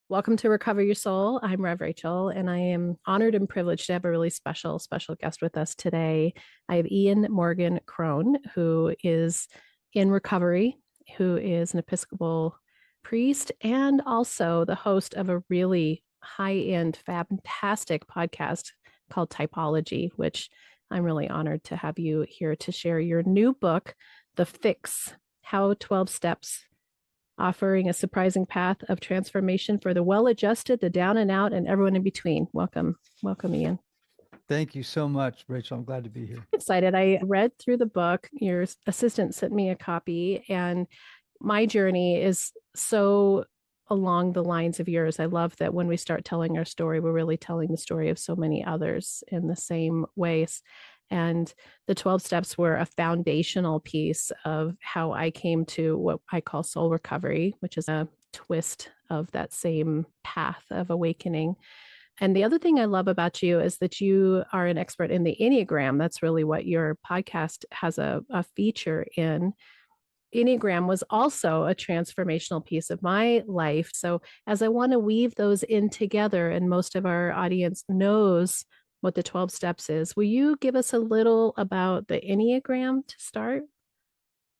Welcome to Recover Your Soul. I'm Rev Rachel, and I am honored and privileged to have a really special guest with us today. I have Morgan Cron, who is in recovery, who is an Episcopal priest, and also the host of a really high-end, fantastic podcast called Typology, which I'm really honored to have you here to share your new book, The Fix: How 12 Steps offering a surprising path of transformation for the well-adjusted, the down and out, and everyone in between. Welcome, Ian. Thank you so much, Rachel. I'm glad to be here. Excited. I read through the book. Your assistant sent me a copy, and my journey is so along the lines of yours. I love that when we start telling our story, we're really telling the story of so many others in the same ways. And the 12 steps were a foundational piece of how I came to what I call soul recovery, which is a twist of that same path of awakening. And the other thing I love about you is that you are an expert in the Enneagram. That's really what your podcast has a feature in. Enneagram was also a transformational piece of my life. So as I want to weave those in together, and most of our audience knows what the 12 steps is, will you give us a little about the Enneagram to start?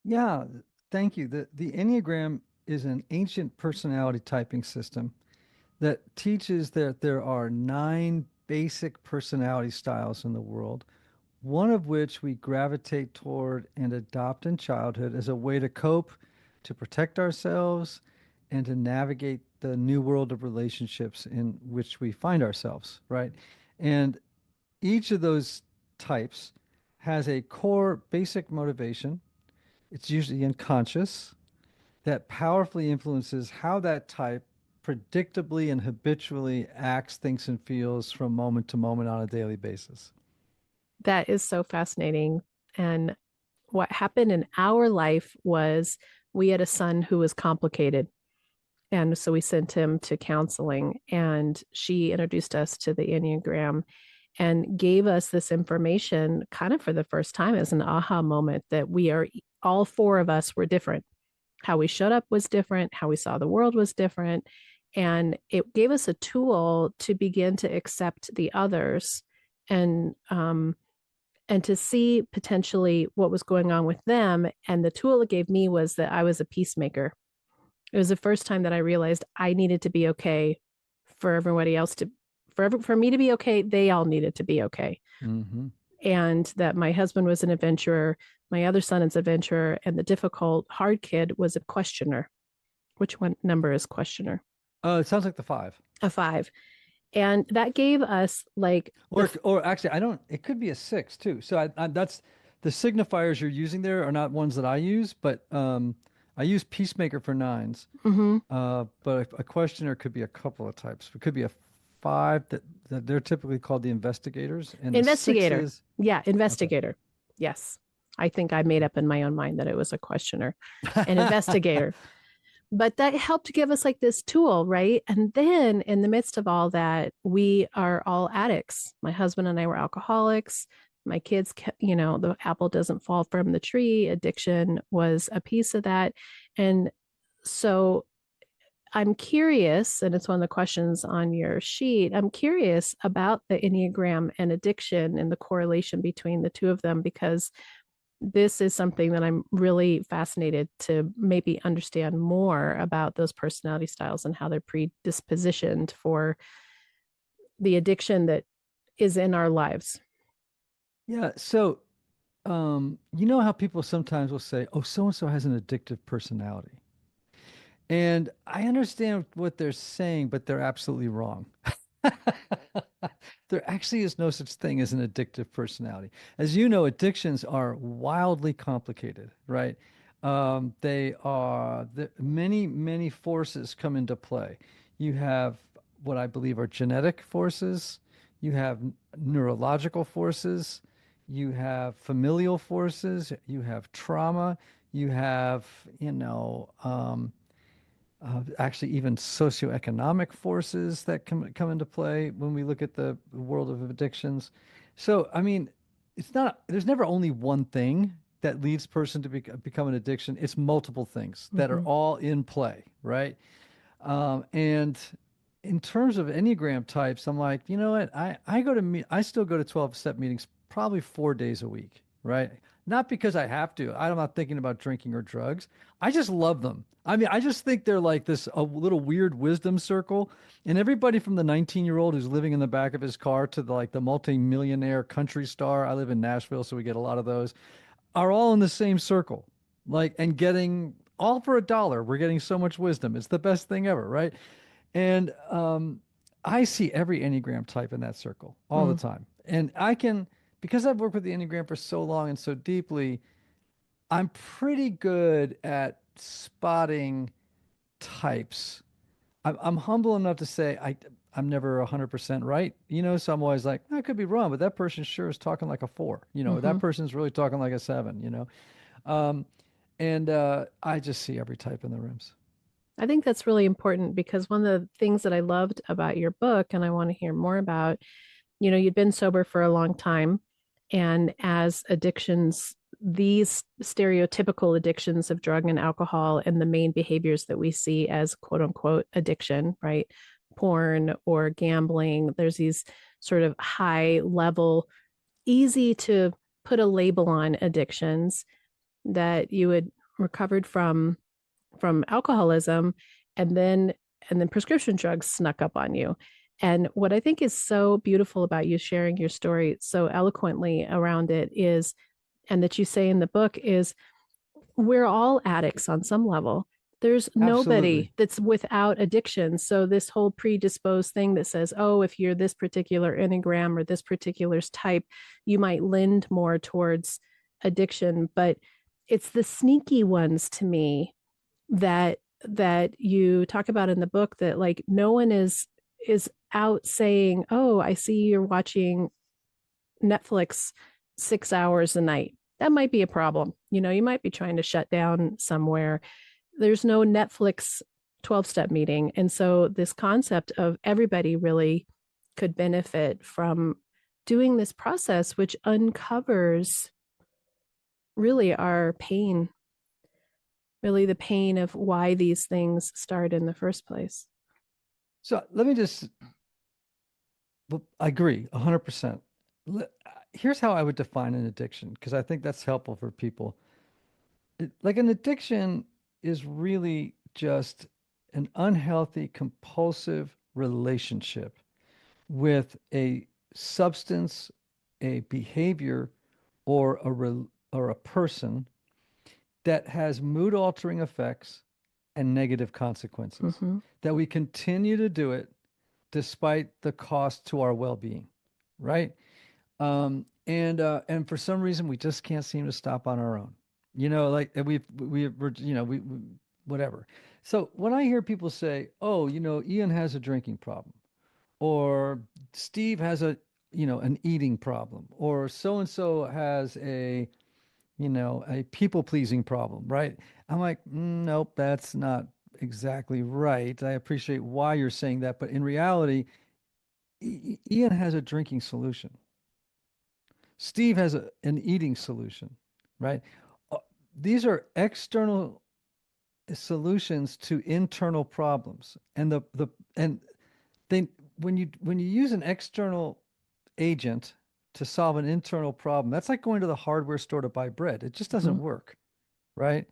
Yeah, thank you. The Enneagram is an ancient personality typing system that teaches that there are 9 basic personality styles in the world, one of which we gravitate toward and adopt in childhood as a way to cope, to protect ourselves, and to navigate the new world of relationships in which we find ourselves, right? And each of those types has a core basic motivation. It's usually unconscious that powerfully influences how that type predictably and habitually acts, thinks, and feels from moment to moment on a daily basis. That is so fascinating. And what happened in our life was we had a son who was complicated. And so we sent him to counseling, and she introduced us to the Enneagram and gave us this information kind of for the first time as an aha moment that we are all 4 of us were different. How we showed up was different, how we saw the world was different. And it gave us a tool to begin to accept the others and to see potentially what was going on with them. And the tool it gave me was that I was a peacemaker. It was the first time that I realized I needed to be okay for everybody else to, for me to be okay. They all needed to be okay. Mm-hmm. And that my husband was an adventurer, my other son is an adventurer, and the difficult, hard kid was a questioner. Which one number is questioner? It sounds like the 5. A 5. And that gave us like, or actually, I don't. It could be a 6 too. So that's the signifiers you're using there are not ones that I use, but I use peacemaker for 9s. mm-hmm. But a questioner could be a couple of types. It could be a 5 that they're typically called the investigators, and Investigator. The 6 is Investigator. Okay. Yes. I think I made up in my own mind that it was a questioner, an investigator. But that helped give us like this tool, right? And then in the midst of all that, we are all addicts. My husband and I were alcoholics. My kids, the apple doesn't fall from the tree. Addiction was a piece of that. And so I'm curious, and it's one of the questions on your sheet. I'm curious about the Enneagram and addiction and the correlation between the two of them, because this is something that I'm really fascinated to maybe understand more about those personality styles and how they're predispositioned for the addiction that is in our lives. Yeah. So, you know how people sometimes will say, "Oh, so and so has an addictive personality," and I understand what they're saying, but they're absolutely wrong. There actually is no such thing as an addictive personality. As you know, addictions are wildly complicated, right? They are many, many forces come into play. You have what I believe are genetic forces, you have neurological forces, you have familial forces, you have trauma, you have, actually even socioeconomic forces that come into play when we look at the world of addictions. So, I mean, there's never only one thing that leads person to become an addiction. It's multiple things that are all in play, right? And in terms of Enneagram types, I'm like, you know what? I still go to 12-step meetings probably 4 days a week, right? Not because I have to. I'm not thinking about drinking or drugs. I just love them. I mean, I just think they're like this a little weird wisdom circle. And everybody from the 19-year-old who's living in the back of his car to the multi-millionaire country star. I live in Nashville, so we get a lot of those, are all in the same circle. And getting all for $1. We're getting so much wisdom. It's the best thing ever, right? And I see every Enneagram type in that circle all the Mm, time. And I can, because I've worked with the Enneagram for so long and so deeply, I'm pretty good at spotting types. I'm humble enough to say I'm never 100% right, so I'm always like, I could be wrong, but that person sure is talking like a 4, hmm. that person's really talking like a 7. Um, and I just see every type in the rooms. I think that's really important because one of the things that I loved about your book, and I want to hear more about, you'd been sober for a long time. And as addictions, these stereotypical addictions of drug and alcohol and the main behaviors that we see as quote unquote addiction, right? Porn or gambling, there's these sort of high level, easy to put a label on addictions that you had recovered from alcoholism, and then prescription drugs snuck up on you. And what I think is so beautiful about you sharing your story so eloquently around it is, and that you say in the book, is we're all addicts on some level. There's Absolutely. nobody that's without addiction. So this whole predisposed thing that says, oh, if you're this particular Enneagram or this particular type, you might lend more towards addiction. But it's the sneaky ones to me that you talk about in the book, that like no one is out saying, oh, I see you're watching Netflix 6 hours a night. That might be a problem. You might be trying to shut down somewhere. There's no Netflix 12-step meeting. And so this concept of everybody really could benefit from doing this process, which uncovers really our pain, really the pain of why these things start in the first place. So let me just, well, I agree 100%. Here's how I would define an addiction, because I think that's helpful for people. Like an addiction is really just an unhealthy, compulsive relationship with a substance, a behavior, or a person that has mood altering effects and negative consequences. Mm-hmm. That we continue to do it despite the cost to our well-being, right? And for some reason we just can't seem to stop on our own. Like we whatever. So when I hear people say, "Oh, Ian has a drinking problem," or Steve has an eating problem, or so and so has a people pleasing problem, right? I'm like, nope, that's not exactly right. I appreciate why you're saying that, but in reality, Ian has a drinking solution. Steve has an eating solution, right? Uh, These are external solutions to internal problems, and and they when you use an external agent to solve an internal problem, that's like going to the hardware store to buy bread. It just Mm-hmm. doesn't work, right?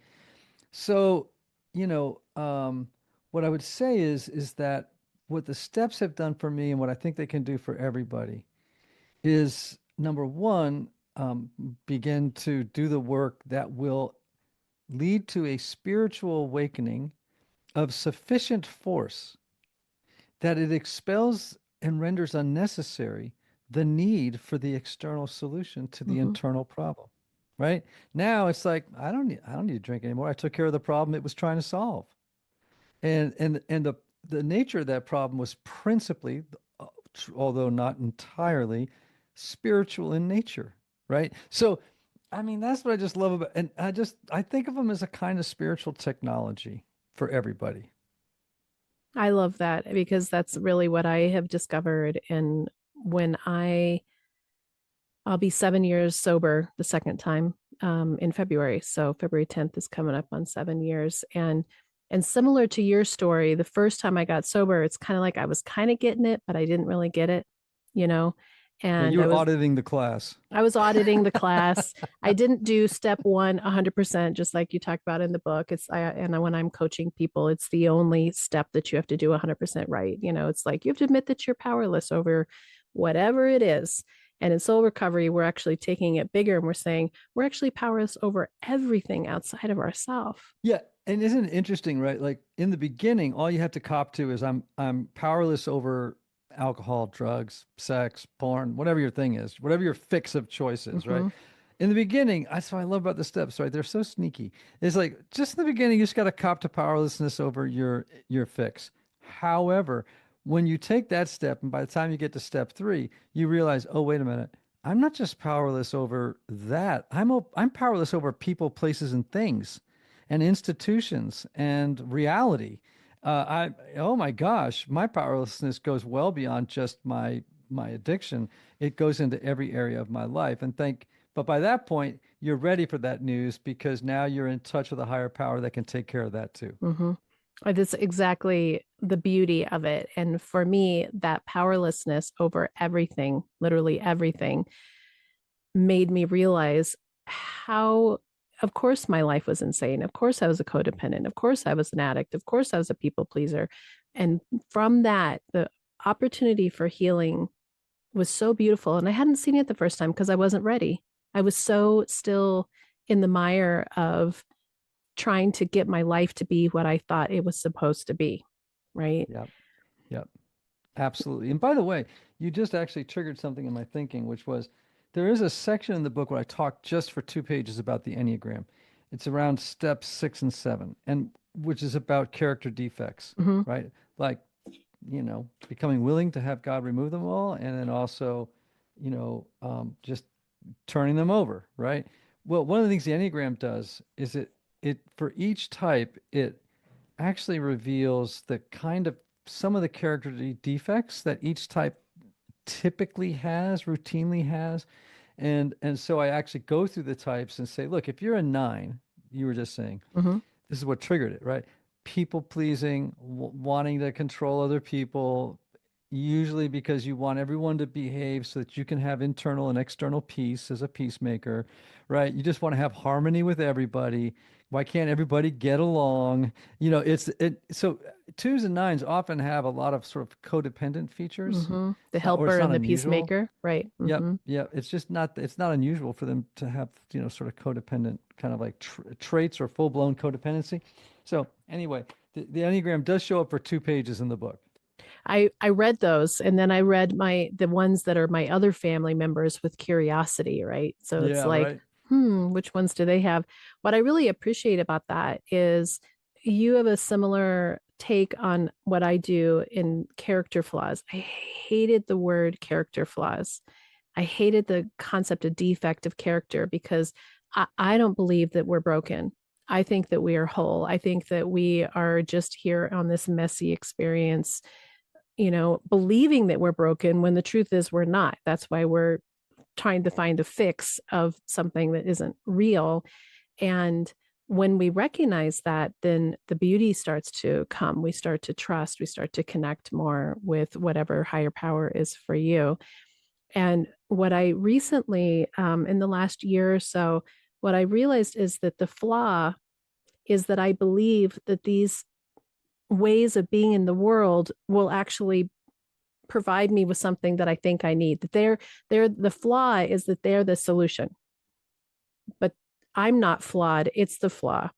So, you know, um, what I would say is that what the steps have done for me and what I think they can do for everybody is number one, begin to do the work that will lead to a spiritual awakening of sufficient force that it expels and renders unnecessary the need for the external solution to the Mm-hmm. internal problem. Right? Now it's like I don't need to drink anymore. I took care of the problem it was trying to solve. And the nature of that problem was principally, uh, although not entirely, spiritual in nature, right? So, I mean, that's what I just love about, and I think of them as a kind of spiritual technology for everybody. I love that because that's really what I have discovered. And when I'll be 7 years sober the second time in February. So February 10th is coming up on 7 years. And And similar to your story, the first time I got sober, it's kind of like I was kind of getting it, but I didn't really get it, you know? Yeah, And you were auditing the class. I was auditing the class. I didn't do step one 100%, just like you talked about in the book. When I'm coaching people, it's the only step that you have to do 100% right. It's like you have to admit that you're powerless over whatever it is. And in soul recovery, we're actually taking it bigger and we're saying we're actually powerless over everything outside of ourselves. Yeah, and isn't it interesting, right? Like in the beginning, all you have to cop to is I'm powerless over alcohol, drugs, sex, porn, whatever your thing is, whatever your fix of choice is, right? Mm-hmm. In the beginning, that's what I love about the steps, right? They're so sneaky. It's like just in the beginning, you just got to cop to powerlessness over your fix. However, when you take that step, and by the time you get to step three, you realize, oh, wait a minute, I'm not just powerless over that. I'm powerless over people, places, and things and institutions and reality. Oh my gosh, my powerlessness goes well beyond just my addiction. It goes into every area of my life. But by that point, you're ready for that news because now you're in touch with a higher power that can take care of that too. Mm-hmm. That's exactly the beauty of it. And for me, that powerlessness over everything, literally everything, made me realize how, of course, my life was insane. Of course, I was a codependent. Of course, I was an addict. Of course, I was a people pleaser. And from that, the opportunity for healing was so beautiful. And I hadn't seen it the first time because I wasn't ready. I was so still in the mire of trying to get my life to be what I thought it was supposed to be. Right. Yep. Yep. Absolutely. And by the way, you just actually triggered something in my thinking, which was there is a section in the book where I talk just for 2 pages about the Enneagram. It's around steps 6 and 7, and which is about character defects, Mm-hmm. right? Like, becoming willing to have God remove them all, and then also, just turning them over, right? Well, one of the things the Enneagram does is it for each type, it actually reveals the kind of some of the character defects that each type typically has, routinely has. And so I actually go through the types and say, look, if you're a 9, you were just saying, Mm-hmm. this is what triggered it, right? People pleasing, wanting to control other people, usually because you want everyone to behave so that you can have internal and external peace as a peacemaker, right? You just want to have harmony with everybody. Why can't everybody get along? So 2s and 9s often have a lot of sort of codependent features. Mm-hmm. The It's helper not and the unusual. peacemaker. Right. Yep, Mm-hmm. yep. It's not unusual for them to have, sort of codependent kind of like traits or full-blown codependency. So anyway, the Enneagram does show up for 2 pages in the book. I read those and then I read the ones that are my other family members with curiosity, right? So it's Yeah, like, right. which ones do they have? What I really appreciate about that is you have a similar take on what I do in character flaws. I hated the word character flaws. I hated the concept of defect of character because I don't believe that we're broken. I think that we are whole. I think that we are just here on this messy experience, believing that we're broken when the truth is we're not. That's why we're trying to find a fix of something that isn't real. And when we recognize that, then the beauty starts to come. We start to trust, we start to connect more with whatever higher power is for you. And what I recently, in the last year or so, what I realized is that the flaw is that I believe that these ways of being in the world will actually provide me with something that I think I need. That they're the flaw is that they're the solution. But I'm not flawed, it's the flaw.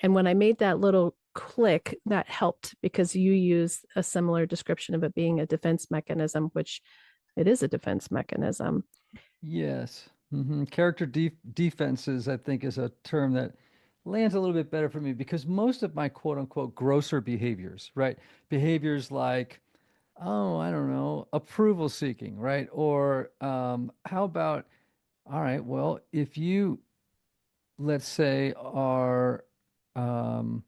And when I made that little click, that helped because you use a similar description of it being a defense mechanism, which it is a defense mechanism. Yes. Character defenses, I think, is a term that lands a little bit better for me because most of my quote unquote grosser behaviors, right? Behaviors like, oh, I don't know, approval seeking, right? Or how about, all right, well, if you, let's say, are um,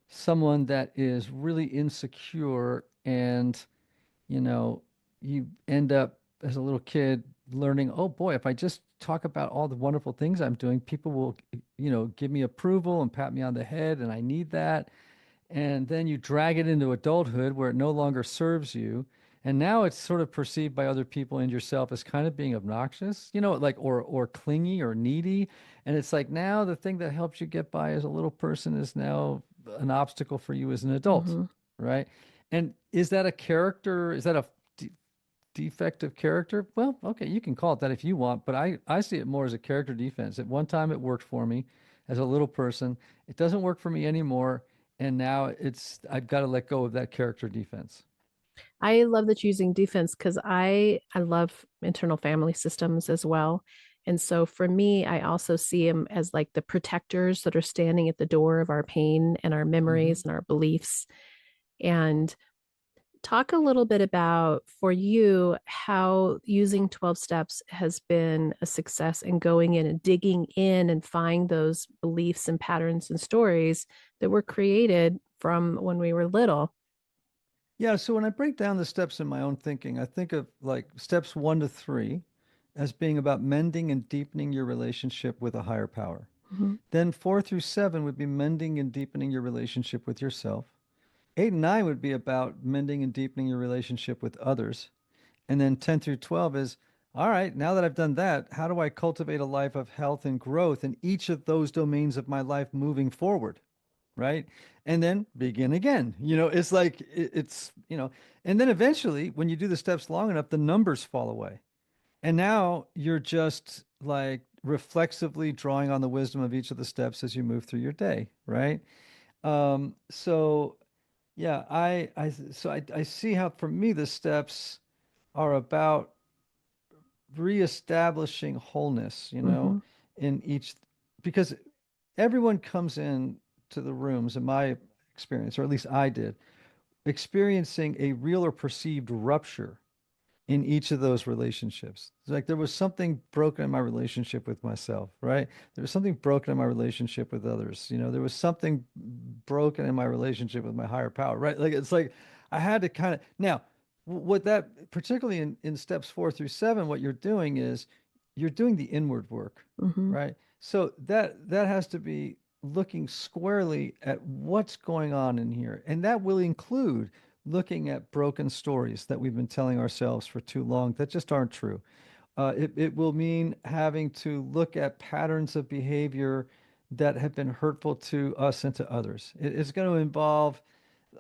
someone that is really insecure and, you know, you end up as a little kid learning, oh boy, if I just talk about all the wonderful things I'm doing, people will, give me approval and pat me on the head, and I need that. and then you drag it into adulthood where it no longer serves you. And now it's sort of perceived by other people and yourself as kind of being obnoxious, like or clingy or needy. And it's like now the thing that helps you get by as a little person is now an obstacle for you as an adult, Mm-hmm. right? And is that a character? Is that a defective character? Well, okay, you can call it that if you want, but I see it more as a character defense. At one time it worked for me as a little person. It doesn't work for me anymore, and now I've got to let go of that character defense. I love that you're using defense because I love internal family systems as well. And so for me, I also see them as like the protectors that are standing at the door of our pain and our Hmm. memories and our beliefs. And talk a little bit about for you how using 12 steps has been a success in going in and digging in and find those beliefs and patterns and stories that were created from when we were little. Yeah, so when I break down the steps in my own thinking, I think of like steps 1 to 3 as being about mending and deepening your relationship with a higher power. Mhm. Then 4 through 7 would be mending and deepening your relationship with yourself. 8 and 9 would be about mending and deepening your relationship with others. And then 10 through 12 is, all right, now that I've done that, how do I cultivate a life of health and growth in each of those domains of my life moving forward? Right. And then begin again. It's like, and then eventually, when you do the steps long enough, the numbers fall away. And now you're just like reflexively drawing on the wisdom of each of the steps as you move through your day. Right. So yeah, I see how for me the steps are about reestablishing wholeness, Mhm. in each, because everyone comes in to the rooms, in my experience, or at least I did, experiencing a real or perceived rupture in each of those relationships. It's like there was something broken in my relationship with myself, right? There was something broken in my relationship with others. There was something broken in my relationship with my higher power, right? Like it's like I had to kind of now what that particularly in steps 4 through 7, what you're doing is you're doing the inward work, Mhm. right? So that has to be looking squarely at what's going on in here. And that will include looking at broken stories that we've been telling ourselves for too long that just aren't true. It will mean having to look at patterns of behavior that have been hurtful to us and to others. It's going to involve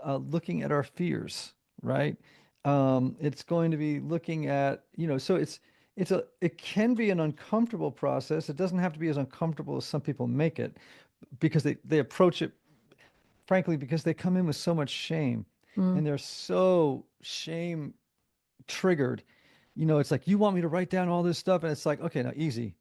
looking at our fears, right? It's going to be looking at, so it can be an uncomfortable process. It doesn't have to be as uncomfortable as some people make it because they approach it frankly, because they come in with so much shame Mm. and they're so shame triggered. It's like, you want me to write down all this stuff? And it's like, okay, now easy,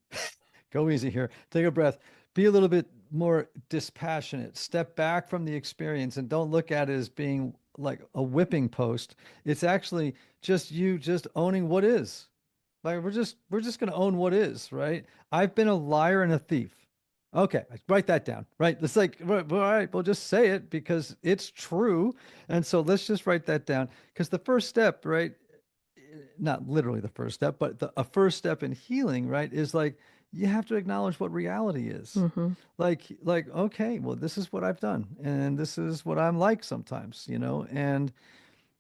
go easy here. Take a breath, be a little bit more dispassionate, step back from the experience and don't look at it as being like a whipping post. It's actually just you just owning what is. Like we're just gonna own what is, right? I've been a liar and a thief. Okay, write that down, right? It's like, all right, we'll just say it because it's true. And so let's just write that down. Because the first step, right? Not literally the first step, but a first step in healing, right, is like you have to acknowledge what reality is. Mhm. Like, okay, well, this is what I've done, and this is what I'm like sometimes, and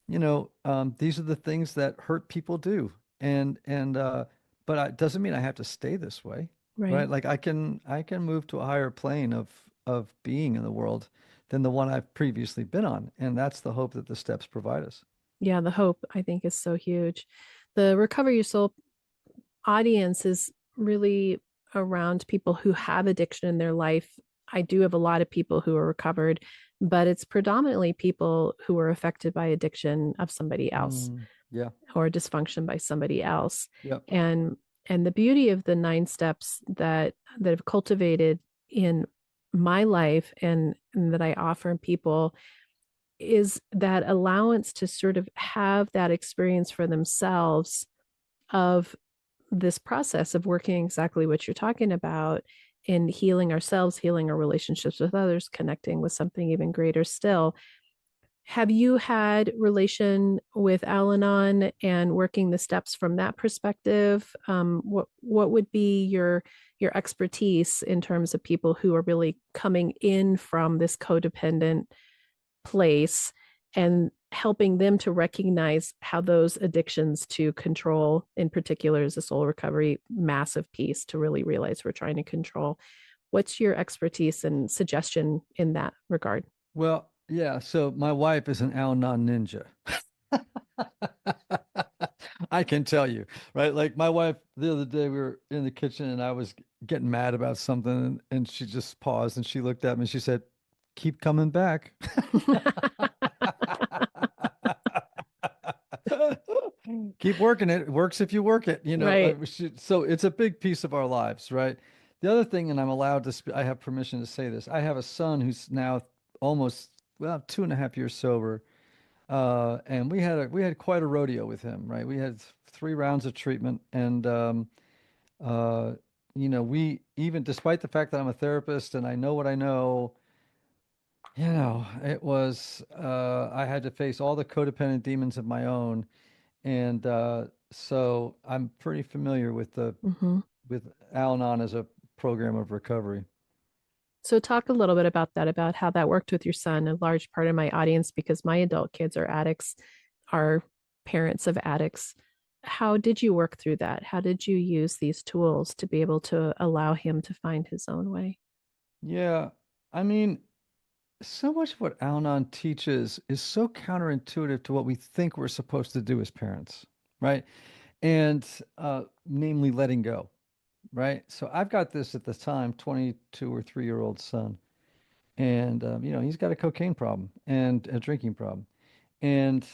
these are the things that hurt people do. But it doesn't mean I have to stay this way, right? Right. Like I can move to a higher plane of being in the world than the one I've previously been on. And that's the hope that the steps provide us. Yeah, the hope I think is so huge. The Recover Your Soul audience is really around people who have addiction in their life. I do have a lot of people who are recovered, but it's predominantly people who are affected by addiction of somebody else Yeah. or dysfunction by somebody else. Yep. And the beauty of the 9 steps that have cultivated in my life and that I offer people is that allowance to sort of have that experience for themselves of this process of working exactly what you're talking about in healing ourselves, healing our relationships with others, connecting with something even greater still. Have you had relation with Al-Anon and working the steps from that perspective? What would be your expertise in terms of people who are really coming in from this codependent place and helping them to recognize how those addictions to control, in particular, is a soul recovery massive piece to really realize we're trying to control. What's your expertise and suggestion in that regard? Well, yeah. So my wife is an Al-Anon ninja. I can tell you, right? Like my wife, the other day, we were in the kitchen and I was getting mad about something, and she just paused and she looked at me and she said, "Keep coming back." Keep working it. It works if you work it, Right. so it's a big piece of our lives, right? The other thing, and I'm allowed to, I have permission to say this. I have a son who's now almost, well, 2.5 years sober. And we had quite a rodeo with him, right? We had 3 rounds of treatment, and uh, we, even despite the fact that I'm a therapist and I know what I know, it was I had to face all the codependent demons of my own, and so I'm pretty familiar with the Mm-hmm. with Al-Anon as a program of recovery. So talk a little bit about that, about how that worked with your son. A large part of my audience, because my adult kids are addicts, are parents of addicts. How did you work through that? How did you use these tools to be able to allow him to find his own way? Yeah, I mean, so much of what Al-Anon teaches is so counterintuitive to what we think we're supposed to do as parents, right? And namely letting go, right? So I've got this at the time 22 or 3-year-old son, and he's got a cocaine problem and a drinking problem, and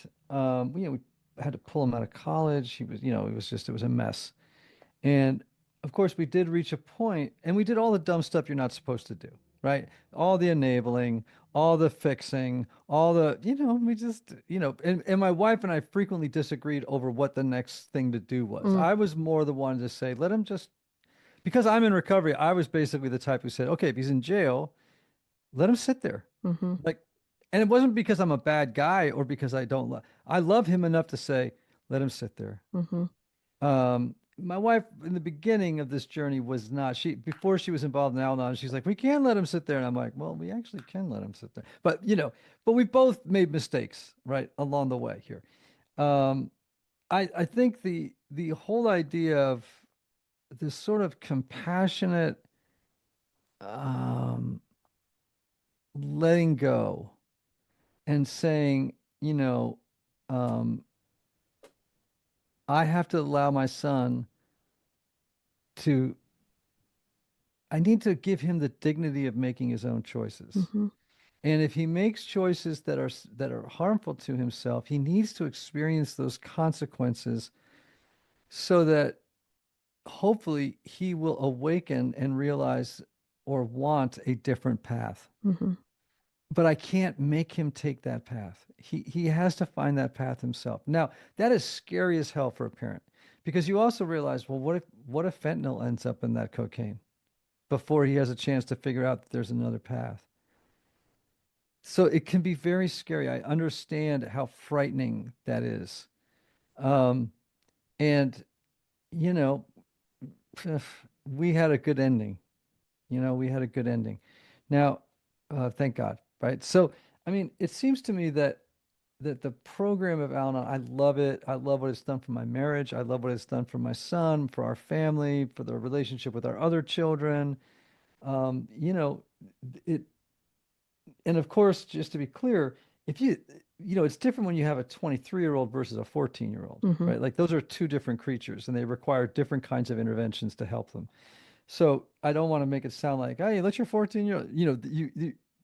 we had to pull him out of college. He was, it was a mess. And of course, we did reach a point, and we did all the dumb stuff you're not supposed to do, right? All the enabling, all the fixing, all the, we just, and my wife and I frequently disagreed over what the next thing to do was. Mm, I was more the one to say, let him just, because I'm in recovery, I was basically the type who said, okay, if he's in jail, let him sit there. mm-hmm, Like, and it wasn't because I'm a bad guy or because I don't love, I love him enough to say, let him sit there. mm-hmm, My wife in the beginning of this journey was not, before she was involved in Al-Anon, she's like, we can't let him sit there. And I'm like, well, we actually can let him sit there. But, but we both made mistakes, right, along the way here. Um, I think the whole idea of this sort of compassionate um, letting go and saying, um, I have to allow my son to I need to give him the dignity of making his own choices. mm-hmm, And if he makes choices that are harmful to himself, he needs to experience those consequences so that hopefully he will awaken and realize or want a different path. mm-hmm. But I can't make him take that path. He has to find that path himself. Now, that is scary as hell for a parent because you also realize, well, what if fentanyl ends up in that cocaine before he has a chance to figure out that there's another path? So it can be very scary. I understand how frightening that is. Um, and, you know, we had a good ending. We had a good ending. Now, thank God, right? So, I mean, it seems to me that the program of Al-Anon, I love it. I love what it's done for my marriage. I love what it's done for my son, for our family, for the relationship with our other children. Um, you know, it and of course, just to be clear, if it's different when you have a 23-year-old versus a 14-year-old, Mm-hmm. right? Like those are two different creatures and they require different kinds of interventions to help them. So I don't want to make it sound like, hey, let your 14-year-old,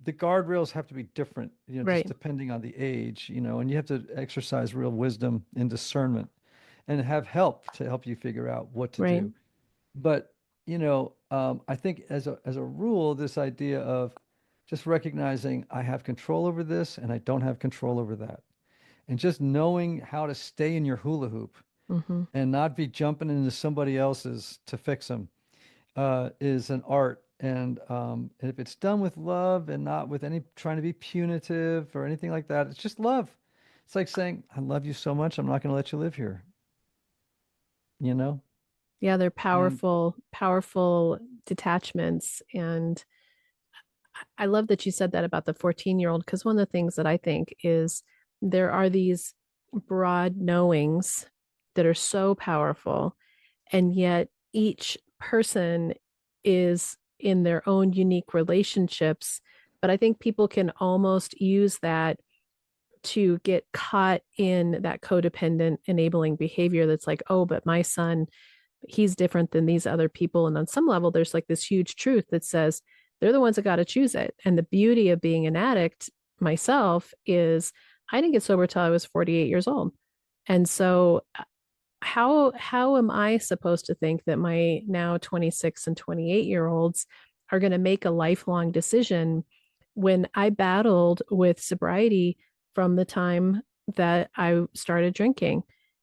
the guardrails have to be different, just Right, depending on the age, and you have to exercise real wisdom and discernment and have help to help you figure out what to right, do. But, I think as a rule, this idea of just recognizing I have control over this and I don't have control over that. And just knowing how to stay in your hula hoop mm-hmm, and not be jumping into somebody else's to fix them is an art. And if it's done with love and not with any trying to be punitive or anything like that, it's just love. It's like saying, I love you so much, I'm not going to let you live here, you know? yeah, they're And powerful detachments. And I love that you said that about the 14-year-old, because one of the things that I think is there are these broad knowings that are so powerful, and yet each person is in their own unique relationships. But I think people can almost use that to get caught in that codependent enabling behavior that's like, oh, but my son, he's different than these other people. And on some level, there's like this huge truth that says they're the ones that got to choose it. And the beauty of being an addict myself is I didn't get sober till I was 48 years old. And so how am I supposed to think that my now 26 and 28-year olds are going to make a lifelong decision when I battled with sobriety from the time that I started drinking?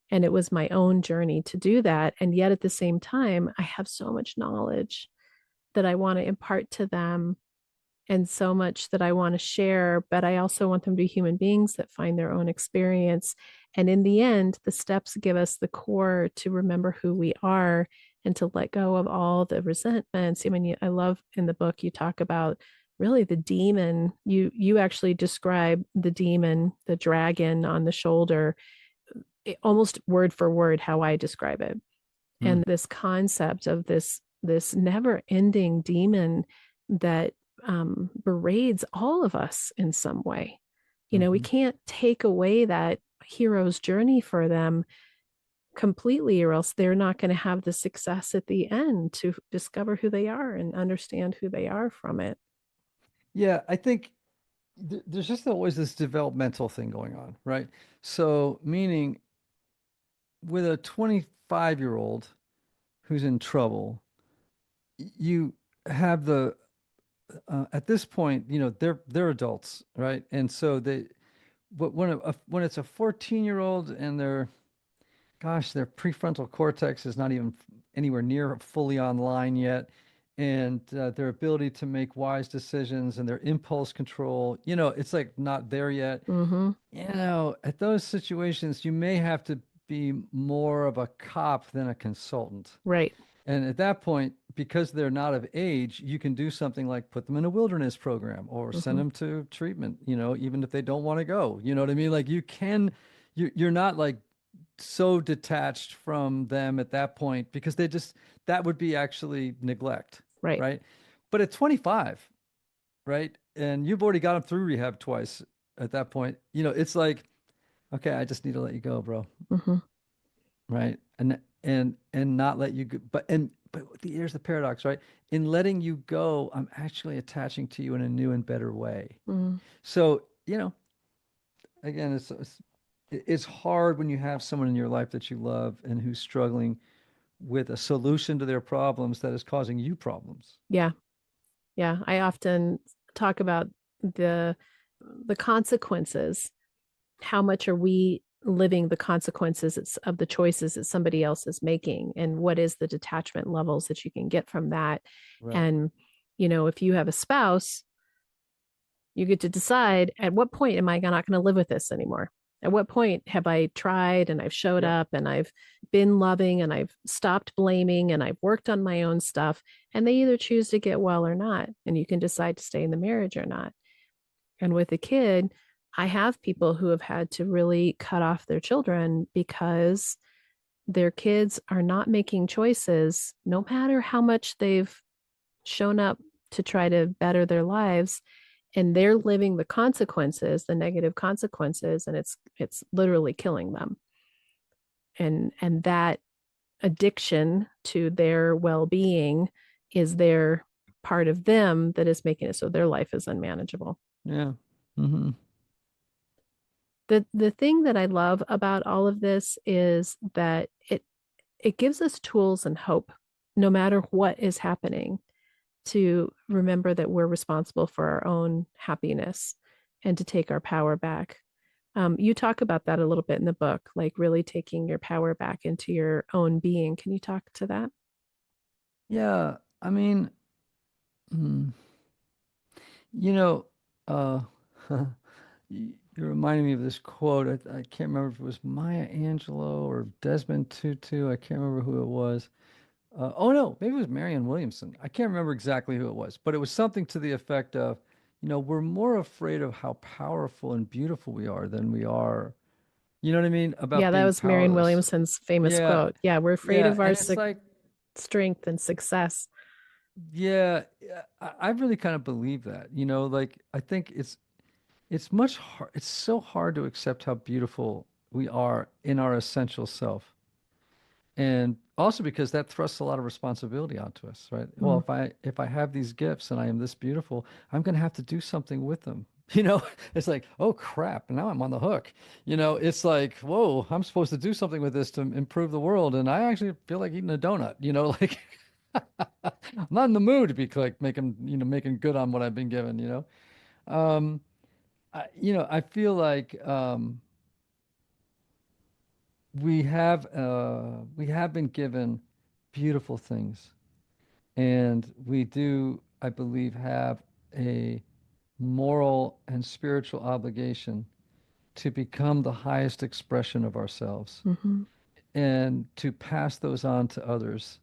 And it was my own journey to do that. And yet at the same time, I have so much knowledge that I want to impart to them and so much that I want to share, but I also want them to be human beings that find their own experience. And in the end, the steps give us the core to remember who we are and to let go of all the resentments. I mean, I love in the book you talk about really the demon. You actually describe the demon, the dragon on the shoulder, almost word for word how I describe it. Hmm. And this concept of this never ending demon that berades all of us in some way. You know, we Hmm. can't take away that hero's journey for them completely, or else they're not going to have the success at the end to discover who they are and understand who they are from it. Yeah, I think there's just always this developmental thing going on, right? So, meaning with a 25-year-old who's in trouble, you have the at this point, they're adults, right? And so but when it's a 14-year-old and their prefrontal cortex is not even anywhere near fully online yet, and their ability to make wise decisions and their impulse control, it's like not there yet. Mm-hmm. At those situations, you may have to be more of a cop than a consultant. Right. And at that point, because they're not of age, you can do something like put them in a wilderness program or send Mm-hmm. them to treatment, even if they don't want to go. You know what I mean? Like you're not like so detached from them at that point because that would be actually neglect, Right. right? But at 25, right? And you've already got them through rehab twice at that point, it's like, okay, I just need to let you go, bro. Mm-hmm. Right. And not let you go. Here's the paradox, right? In letting you go, I'm actually attaching to you in a new and better way. Mm-hmm. So, again, it's hard when you have someone in your life that you love and who's struggling with a solution to their problems that is causing you problems. Yeah. Yeah. I often talk about the the consequences. How much are we living the consequences of the choices that somebody else is making, and what is the detachment levels that you can get from that? Right. And if you have a spouse, you get to decide at what point am I not going to live with this anymore. At what point have I tried and I've showed Yep. up and I've been loving and I've stopped blaming and I've worked on my own stuff, and they either choose to get well or not, and you can decide to stay in the marriage or not. And with a kid, I have people who have had to really cut off their children because their kids are not making choices, no matter how much they've shown up to try to better their lives. And they're living the consequences, the negative consequences, and it's literally killing them. And that addiction to their well-being is their part of them that is making it so their life is unmanageable. Yeah. Hmm. The thing that I love about all of this is that it gives us tools and hope, no matter what is happening, to remember that we're responsible for our own happiness and to take our power back. You talk about that a little bit in the book, like really taking your power back into your own being. Can you talk to that? Yeah. I mean, hmm, you know, uh, you're reminding me of this quote. I can't remember if it was Maya Angelou or Desmond Tutu. I can't remember who it was, Oh no, maybe it was Marianne Williamson. I can't remember exactly who it was, but it was something to the effect of, we're more afraid of how powerful and beautiful we are than we are, you know what I mean, about Yeah, that being was Marion powerless. Williamson's famous Yeah, quote. Yeah, we're afraid yeah, of our and it's like, strength and success. yeah, I really kind of believe that, like I think it's much hard. It's so hard to accept how beautiful we are in our essential self. And also because that thrusts a lot of responsibility onto us, right? Well, Mm, if I have these gifts and I am this beautiful, I'm going to have to do something with them. It's like, oh crap, now I'm on the hook. It's like, whoa, I'm supposed to do something with this to improve the world, and I actually feel like eating a donut. Like I'm not in the mood to be like making good on what I've been given. Um, I feel like we have been given beautiful things, and we do, I believe, have a moral and spiritual obligation to become the highest expression of ourselves hmm and to pass those on to others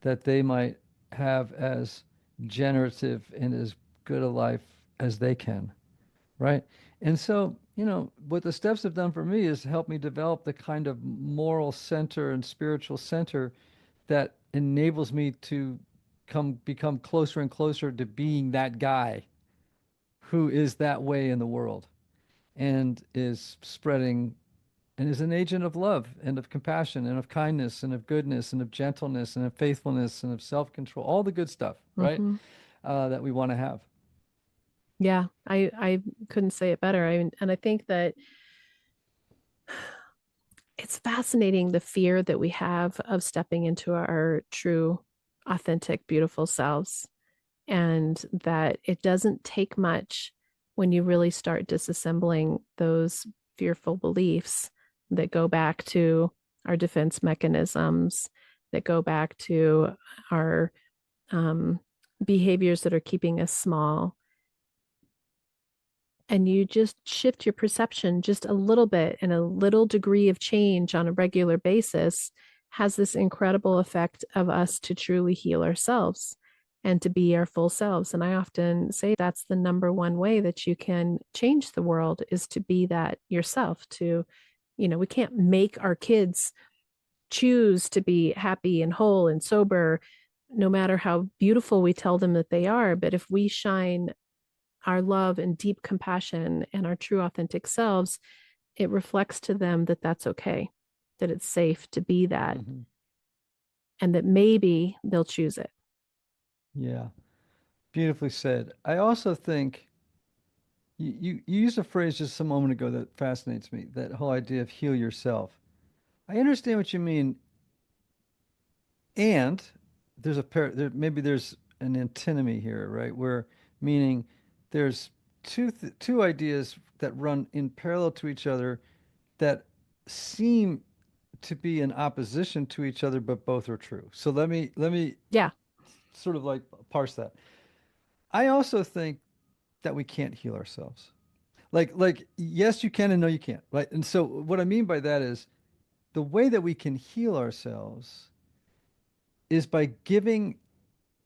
that they might have as generative and as good a life as they can. Right. And so, what the steps have done for me is help me develop the kind of moral center and spiritual center that enables me to become closer and closer to being that guy who is that way in the world and is spreading and is an agent of love and of compassion and of kindness and of goodness and of gentleness and of faithfulness and of self-control, all the good stuff, right? hmm That we want to have. Yeah, I couldn't say it better. And I think that it's fascinating the fear that we have of stepping into our true, authentic, beautiful selves, and that it doesn't take much when you really start disassembling those fearful beliefs that go back to our defense mechanisms, that go back to our um, behaviors that are keeping us small, and you just shift your perception just a little bit, and a little degree of change on a regular basis has this incredible effect of us to truly heal ourselves and to be our full selves. And I often say that's the number one way that you can change the world, is to be that yourself. We can't make our kids choose to be happy and whole and sober, no matter how beautiful we tell them that they are. But if we shine our love and deep compassion and our true authentic selves, it reflects to them that that's okay, that it's safe to be that, Hmm. and that maybe they'll choose it. Yeah, beautifully said. I also think you used a phrase just a moment ago that fascinates me, that whole idea of heal yourself. I understand what you mean, and maybe there's an antinomy here, right? Where meaning there's two ideas that run in parallel to each other that seem to be in opposition to each other, but both are true. So let me Yeah. sort of like parse that. I also think that we can't heal ourselves. Like yes, you can and no, you can't, right? And so what I mean by that is the way that we can heal ourselves is by giving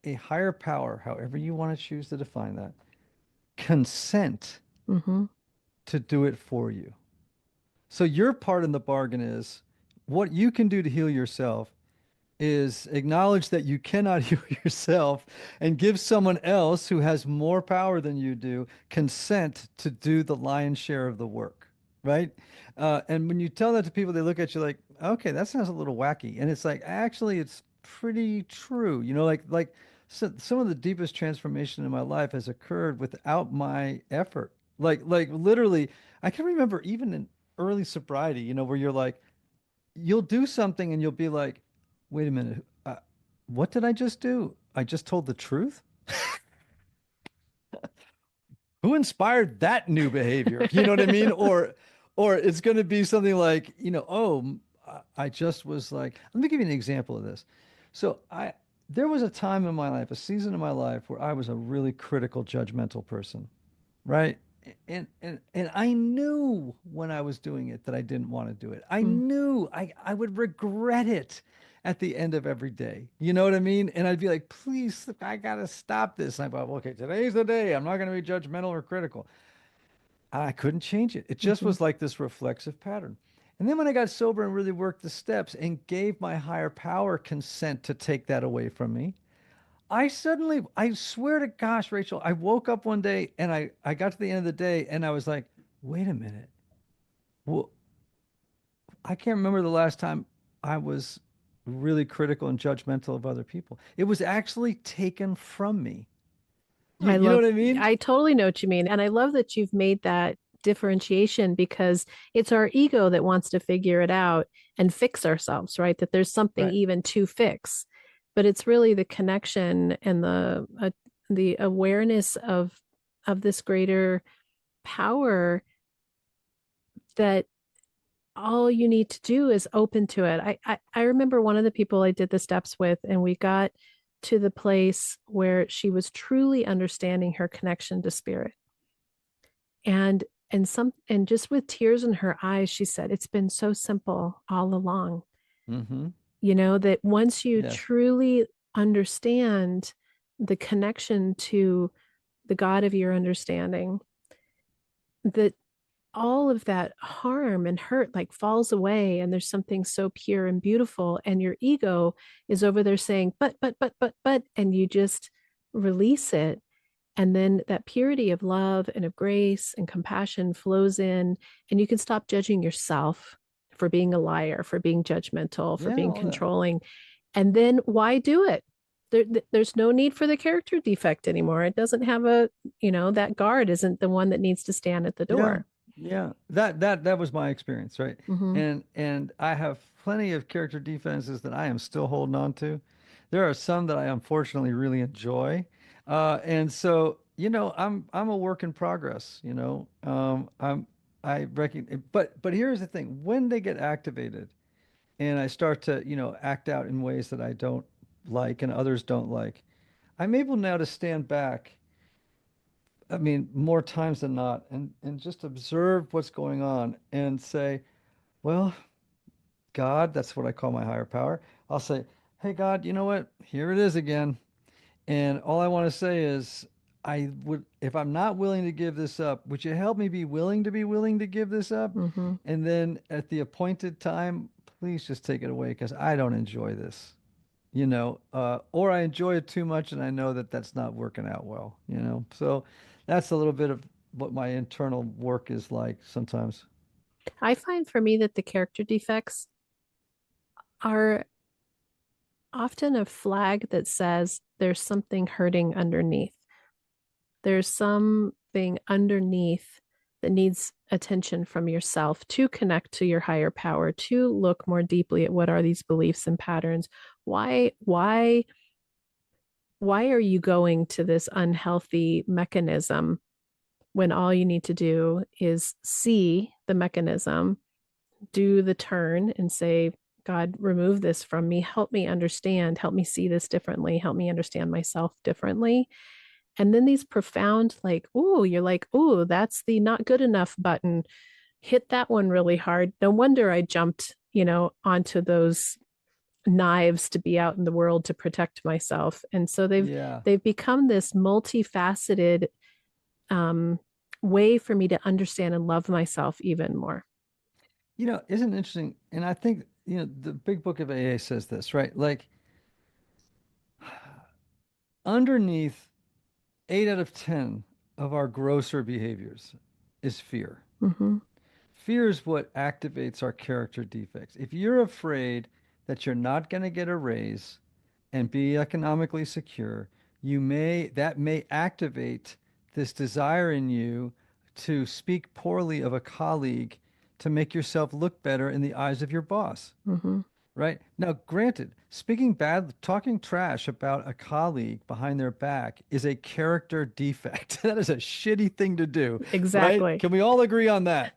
a higher power, however you want to choose to define that, consent Mm-hmm. to do it for you. So your part in the bargain is what you can do to heal yourself is acknowledge that you cannot heal yourself and give someone else who has more power than you do consent to do the lion's share of the work, right? And when you tell that to people, they look at you like, okay, that sounds a little wacky. And it's like, actually, it's pretty true. So, some of the deepest transformation in my life has occurred without my effort. Like literally, I can remember even in early sobriety, where you're like, you'll do something and you'll be like, wait a minute, what did I just do? I just told the truth? Who inspired that new behavior? You know what I mean? Or it's going to be something like, I just was like, let me give you an example of this. So there was a time in my life, a season in my life where I was a really critical, judgmental person, right? And I knew when I was doing it that I didn't want to do it. I Mm. knew I would regret it. at the end of every day. You know what I mean? And I'd be like, please, I gotta stop this. And I thought, well, okay, today's the day. I'm not gonna be judgmental or critical. I couldn't change it. It just Hmm. was like this reflexive pattern. And then when I got sober and really worked the steps and gave my higher power consent to take that away from me, I suddenly, I swear to gosh, Rachel, I woke up one day and I got to the end of the day and I was like, wait a minute. Well, I can't remember the last time I was really critical and judgmental of other people. It was actually taken from me. I You know love, what I mean? I totally know what you mean. And I love that you've made that differentiation because it's our ego that wants to figure it out and fix ourselves, right? That there's something Right. even to fix. But it's really the connection and the awareness of this greater power that all you need to do is open to it. I remember one of the people I did the steps with, and we got to the place where she was truly understanding her connection to spirit. And and just with tears in her eyes, she said, it's been so simple all along. Mm-hmm. You know, that once you Yes. truly understand the connection to the God of your understanding, that all of that harm and hurt like falls away and there's something so pure and beautiful and your ego is over there saying but and you just release it and then that purity of love and of grace and compassion flows in and you can stop judging yourself for being a liar, for being judgmental, for Yeah, being all that. controlling. And then why do it? There's no need for the character defect anymore. It doesn't have a, that guard isn't the one that needs to stand at the Yeah, door. yeah. That was my experience, right? Mm-hmm. And I have plenty of character defenses that I am still holding on to. There are some that I unfortunately really enjoy. And so, I'm a work in progress, I reckon, but here's the thing, when they get activated and I start to, act out in ways that I don't like and others don't like, I'm able now to stand back. I mean, more times than not, and just observe what's going on and say, well, God, that's what I call my higher power. I'll say, hey, God, you know what? Here it is again. And all I want to say is, if I'm not willing to give this up, would you help me be willing to give this up? Mm-hmm. And then at the appointed time, please just take it away because I don't enjoy this, or I enjoy it too much and I know that that's not working out well, So that's a little bit of what my internal work is like sometimes. I find for me that the character defects are often a flag that says there's something hurting underneath. There's something underneath that needs attention from yourself to connect to your higher power, to look more deeply at what are these beliefs and patterns. Why are you going to this unhealthy mechanism when all you need to do is see the mechanism, do the turn and say, God, remove this from me. Help me understand. Help me see this differently. Help me understand myself differently. And then these profound, like, ooh, you're like, ooh, that's the not good enough button. Hit that one really hard. No wonder I jumped, onto those knives to be out in the world to protect myself. And so Yeah. they've become this multifaceted um, way for me to understand and love myself even more. Isn't it interesting? And I think, the big book of AA says this, right? Like underneath 8 out of 10 of our grosser behaviors is fear. Mm-hmm. Fear is what activates our character defects. If you're afraid that you're not going to get a raise and be economically secure, that may activate this desire in you to speak poorly of a colleague to make yourself look better in the eyes of your boss. Mm-hmm. Right? Now, granted, speaking bad, talking trash about a colleague behind their back is a character defect. That is a shitty thing to do, right? Exactly. Can we all agree on that?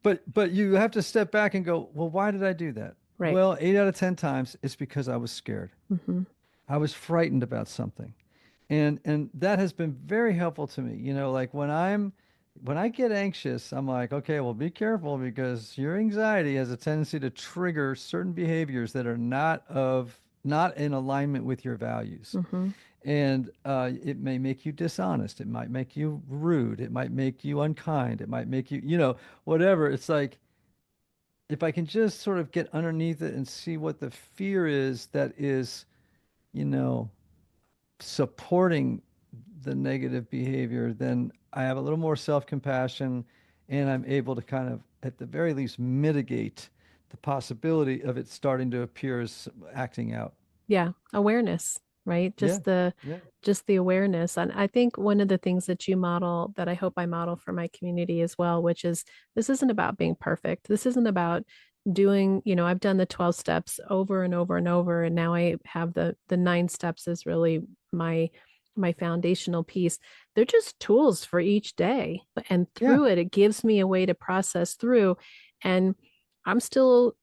But you have to step back and go, well, why did I do that? Right. Well, 8 out of 10 times it's because I was scared. Mm-hmm. I was frightened about something. And that has been very helpful to me. Like when I'm when I get anxious, I'm like, okay, well, be careful because your anxiety has a tendency to trigger certain behaviors that are not in alignment with your values. Mm-hmm. And it may make you dishonest. It might make you rude. It might make you unkind. It might make you, whatever. It's like if I can just sort of get underneath it and see what the fear is that is, you know, supporting the negative behavior, then I have a little more self-compassion and I'm able to kind of, at the very least, mitigate the possibility of it starting to appear as acting out. Yeah, awareness, right? Yeah. Just the Yeah. just the awareness. And I think one of the things that you model that I hope I model for my community as well, which is this isn't about being perfect. This isn't about doing, I've done the 12 steps over and over and over, and now I have the 9 steps is really my foundational piece. They're just tools for each day. And Yeah. through it, it gives me a way to process through. And I'm still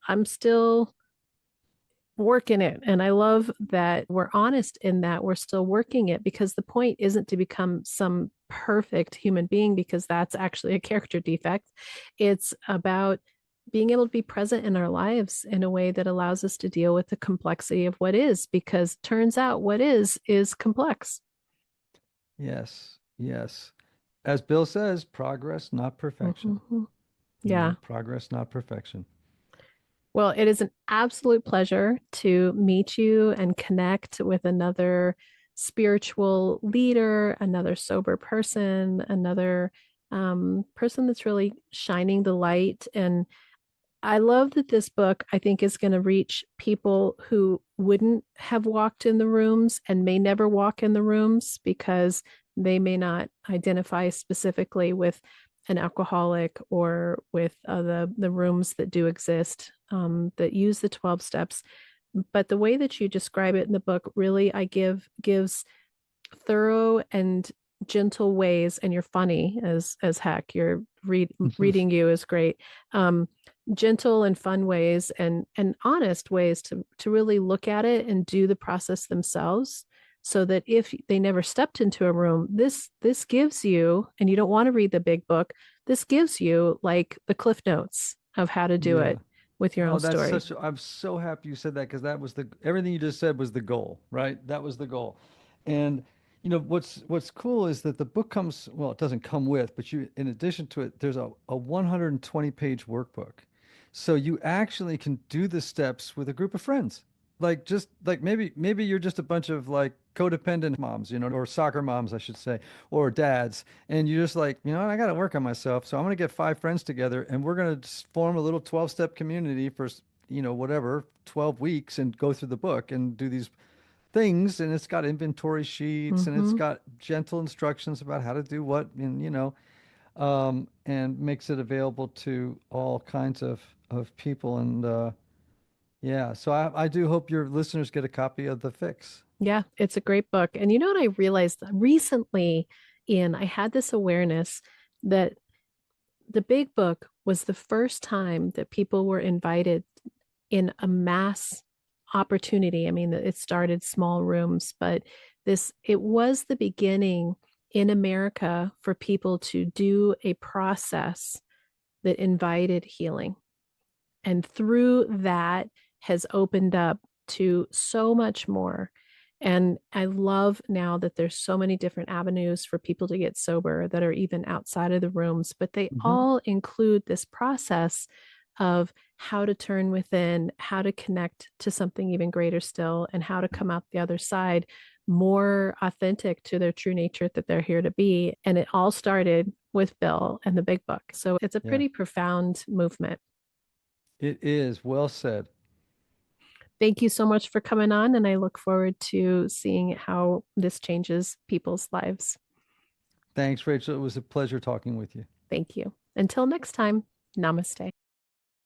working it. And I love that we're honest in that we're still working it, because the point isn't to become some perfect human being, because that's actually a character defect. It's about being able to be present in our lives in a way that allows us to deal with the complexity of what is, because turns out what is complex. Yes. Yes. As Bill says, progress, not perfection. Mm-hmm. Yeah. Progress, not perfection. Well, it is an absolute pleasure to meet you and connect with another spiritual leader, another sober person, another person that's really shining the light. And I love that this book, I think, is going to reach people who wouldn't have walked in the rooms and may never walk in the rooms because they may not identify specifically with an alcoholic or with the rooms that do exist that use the 12 steps. But the way that you describe it in the book really, gives thorough and gentle ways, and you're funny as heck. Reading you is great. um Gentle and fun ways, and honest ways to really look at it and do the process themselves, so that if they never stepped into a room, this gives you, and you don't want to read the big book, this gives you like the cliff notes of how to do Yeah. it with your Oh, own story. I'm so happy you said that because that was everything you just said was the goal, right? That was the goal. And what's cool is that the book comes, well, it doesn't come with, but in addition to it, there's a 120-page workbook. So you actually can do the steps with a group of friends. Like just like maybe you're just a bunch of like codependent moms, or soccer moms, I should say, or dads, and you're just like, I got to work on myself. So I'm going to get 5 friends together and we're going to form a little 12-step community for, whatever, 12 weeks and go through the book and do these things. And it's got inventory sheets and it's Mm-hmm. got gentle instructions about how to do what, and, and makes it available to all kinds of people. And, yeah, so I do hope your listeners get a copy of The Fix. Yeah, it's a great book. And you know what I realized recently, Ian, I had this awareness that the big book was the first time that people were invited in a mass opportunity. I mean, it started small rooms, but it was the beginning in America for people to do a process that invited healing. And through that has opened up to so much more. And I love now that there's so many different avenues for people to get sober that are even outside of the rooms, but they Hmm. all include this process of how to turn within, how to connect to something even greater still, and how to come out the other side more authentic to their true nature that they're here to be. And it all started with Bill and the big book. So it's a Yeah, pretty profound movement. it is. Well said. Thank you so much for coming on, and I look forward to seeing how this changes people's lives. Thanks, Rachel. It was a pleasure talking with you. Thank you. Until next time, namaste.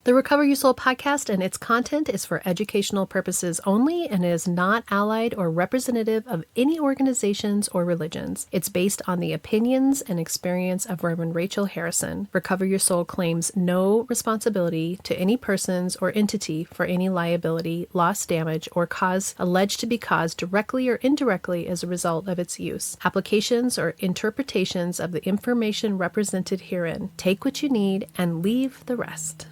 The Recover Your Soul podcast and its content is for educational purposes only and is not allied or representative of any organizations or religions. It's based on the opinions and experience of Reverend Rachel Harrison. Recover Your Soul claims no responsibility to any persons or entity for any liability, loss, damage, or cause alleged to be caused directly or indirectly as a result of its use. Applications or interpretations of the information represented herein. Take what you need and leave the rest.